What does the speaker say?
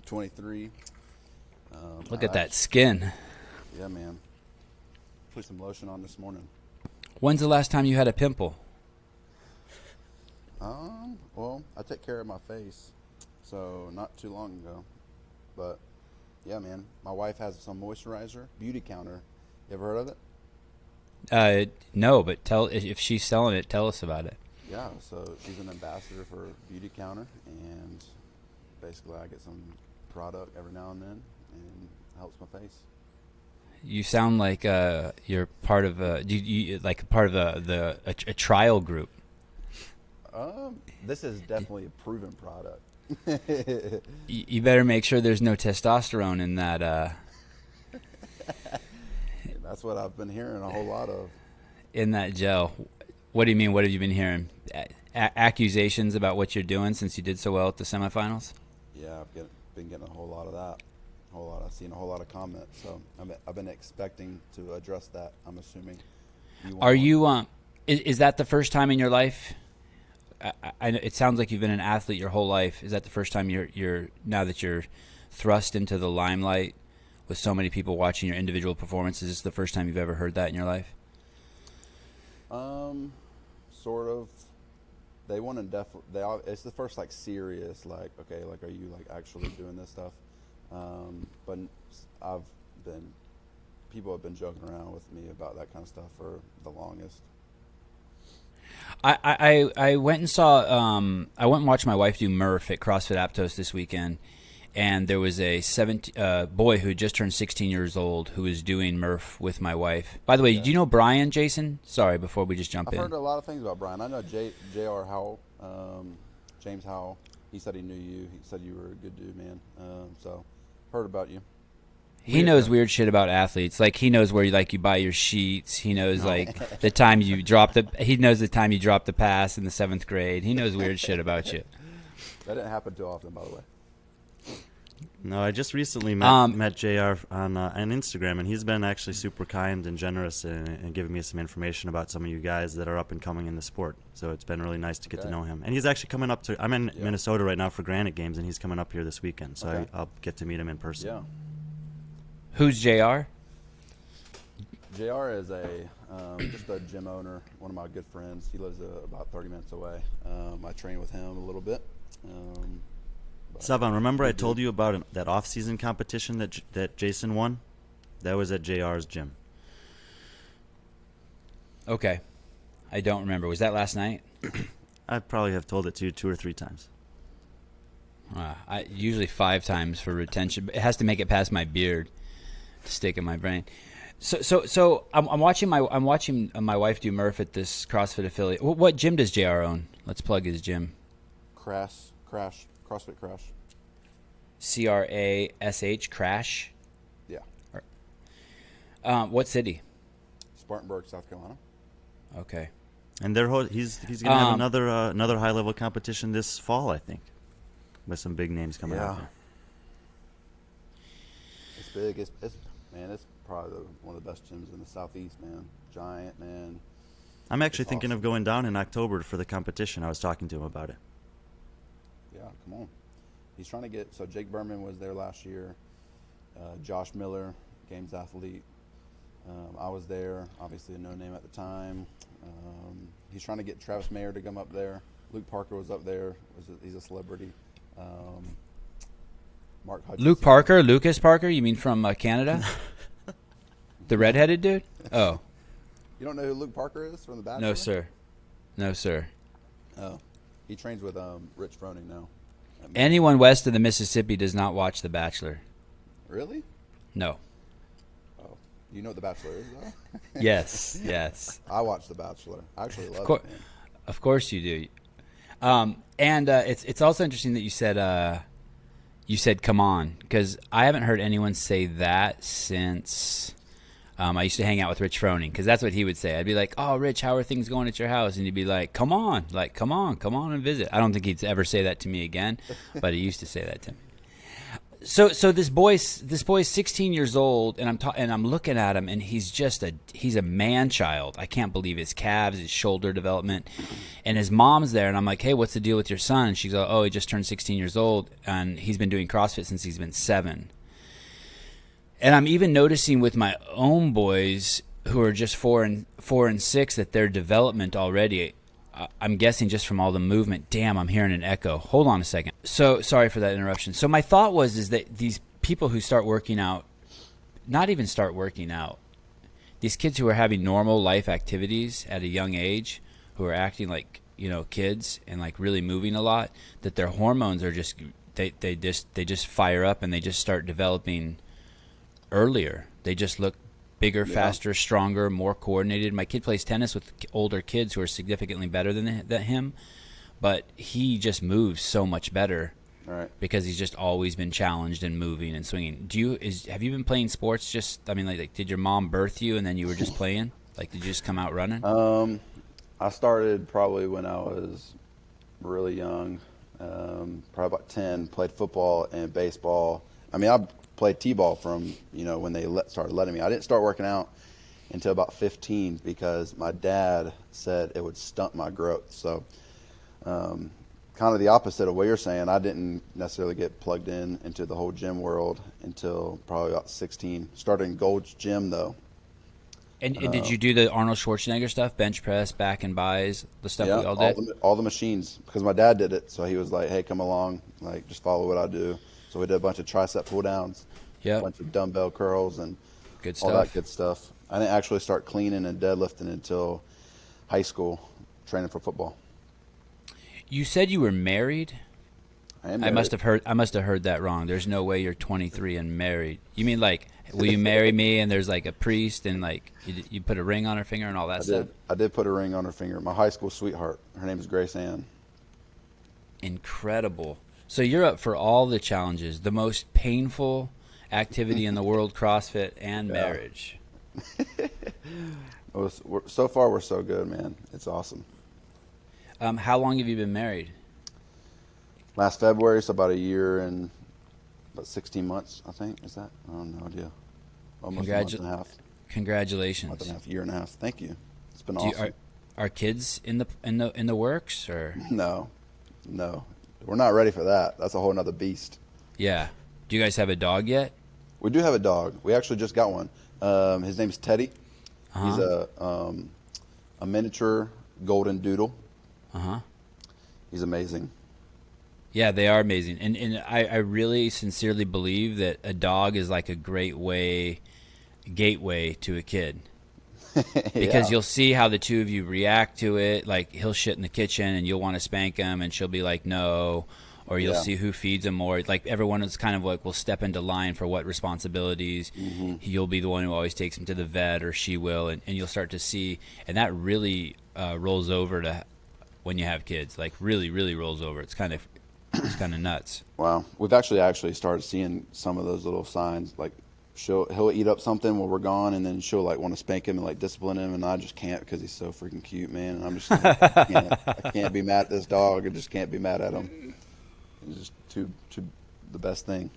23. Look at that skin. Yeah, man. Put some lotion on this morning. When's the last time you had a pimple? Well, I take care of my face, so not too long ago. But yeah, man, my wife has some moisturizer, Beauty Counter. You ever heard of it? No, but if she's selling it, tell us about it. Yeah, so she's an ambassador for Beauty Counter, and basically I get some product every now and then, and it helps my face. You sound like you're part of a trial group. This is definitely a proven product. You better make sure there's no testosterone in that. That's what I've been hearing a whole lot of. In that gel. What do you mean? What have you been hearing? Accusations about what you're doing since you did so well at the semifinals? Yeah, been getting a whole lot of that. I've seen a whole lot of comments, so I've been expecting to address that. I'm assuming. Is that the first time in your life? It sounds like you've been an athlete your whole life. Is that the first time you're now that you're thrust into the limelight with so many people watching your individual performances? Is this the first time you've ever heard that in your life? Sort of. They want to definitely. It's the first serious are you actually doing this stuff? But people have been joking around with me about that kind of stuff for the longest. I went and saw I went and watched my wife do Murph at CrossFit Aptos this weekend, and there was a boy who just turned 16 years old who was doing Murph with my wife. By the way, do you know Brian, Jason? Sorry, before we just jump in. I've heard a lot of things about Brian. I know J.R. Howell, James Howell. He said he knew you. He said you were a good dude, man. So heard about you. He knows weird shit about athletes. Like he knows where you buy your sheets. He knows the time you drop he knows the time you dropped the pass in the 7th grade. He knows weird shit about you. That didn't happen too often, by the way. No, I just recently met JR on Instagram, and he's been actually super kind and generous and giving me some information about some of you guys that are up and coming in the sport. So it's been really nice to get to know him. And he's actually coming up I'm in Minnesota right now for Granite Games, and he's coming up here this weekend. So I'll get to meet him in person. Yeah. Who's JR? JR is just a gym owner, one of my good friends. He lives about 30 minutes away. I train with him a little bit. Sevan, remember I told you about that off-season competition that Jayson won? That was at JR's gym. Okay. I don't remember. Was that last night? I probably have told it to you 2 or 3 times. Usually 5 times for retention. But it has to make it past my beard to stick in my brain. So I'm watching my wife do Murph at this CrossFit affiliate. What gym does JR own? Let's plug his gym. CrossFit Crash. CRASH Crash. Yeah. What city? Spartanburg, South Carolina. Okay. And he's going to have another high level competition this fall, I think, with some big names coming out there. It's big. It's probably one of the best gyms in the Southeast, man. Giant, man. I'm actually thinking of going down in October for the competition. I was talking to him about it. Yeah, come on. He's trying to get. So Jake Berman was there last year. Josh Miller, Games athlete. I was there, obviously a no name at the time. He's trying to get Travis Mayer to come up there. Luke Parker was up there. He's a celebrity. Mark Hutchinson. Luke Parker? Lucas Parker? You mean from Canada? The redheaded dude? Oh. You don't know who Luke Parker is from The Bachelor? No, sir. Oh. He trains with Rich Froning now. Anyone west of the Mississippi does not watch The Bachelor. Really? No. Oh. You know what The Bachelor is, though? Yes. I watch The Bachelor. I actually love it, man. Of course you do. And it's also interesting that you said come on, because I haven't heard anyone say that since I used to hang out with Rich Froning, because that's what he would say. I'd be like, oh, Rich, how are things going at your house? And he'd be like, come on and visit. I don't think he'd ever say that to me again, but he used to say that to me. So this boy's 16 years old, and I'm looking at him, and he's a man child. I can't believe his calves, his shoulder development, and his mom's there, and I'm like, hey, what's the deal with your son? And she's like, oh, he just turned 16 years old, and he's been doing CrossFit since he's been 7. And I'm even noticing with my own boys who are just 4 and 6 that their development already. I'm guessing just from all the movement. Damn, I'm hearing an echo. Hold on a second. So sorry for that interruption. So my thought is that these people who start working out, not even start working out, these kids who are having normal life activities at a young age, who are acting like, kids and like really moving a lot, that their hormones are just they just fire up and they just start developing earlier. They just look bigger, faster, stronger, more coordinated. My kid plays tennis with older kids who are significantly better than him, but he just moves so much better because he's just always been challenged and moving and swinging. Have you been playing sports? Like did your mom birth you and then you were just playing? Like, did you just come out running? I started probably when I was really young, probably about 10. Played football and baseball. I played t-ball from when they started letting me. I didn't start working out until about 15 because my dad said it would stunt my growth. So kind of the opposite of what you're saying. I didn't necessarily get plugged into the whole gym world until probably about 16. Started in Gold's Gym though. And did you do the Arnold Schwarzenegger stuff, bench press, back and buys, the stuff we all did? All the machines, because my dad did it. So he was like, hey, come along, like just follow what I do. So we did a bunch of tricep pull downs, a bunch of dumbbell curls, and all that good stuff. I didn't actually start cleaning and deadlifting until high school, training for football. You said you were married? I am married. I must have heard that wrong. There's no way you're 23 and married. You mean like, will you marry me? And there's like a priest and like you put a ring on her finger and all that stuff? I did put a ring on her finger. My high school sweetheart. Her name is Grace Ann. Incredible. So you're up for all the challenges, the most painful activity in the world, CrossFit and marriage. So far, we're so good, man. It's awesome. How long have you been married? Last February, so about a year and about 16 months, I think. Is that? I have no idea. Almost a month and a half. Congratulations. Month and a half, year and a half. Thank you. It's been awesome. Are kids in the works or? No. We're not ready for that. That's a whole nother beast. Yeah. Do you guys have a dog yet? We do have a dog. We actually just got one. His name's Teddy. He's a miniature golden doodle. He's amazing. Yeah, they are amazing. And I really sincerely believe that a dog is like a great gateway to a kid. Because you'll see how the two of you react to it. Like, he'll shit in the kitchen and you'll want to spank him and she'll be like, no. Or you'll see who feeds him more. Like, everyone is kind of like, will step into line for what responsibilities. You'll be the one who always takes him to the vet, or she will. And you'll start to see. And that really rolls over to when you have kids. Like, really, really rolls over. It's kind of nuts. Wow. We've actually started seeing some of those little signs. Like, he'll eat up something while we're gone, and then she'll like want to spank him and like discipline him, and I just can't because he's so freaking cute, man. And I'm just like, I can't be mad at this dog. I just can't be mad at him. He's just too the best thing.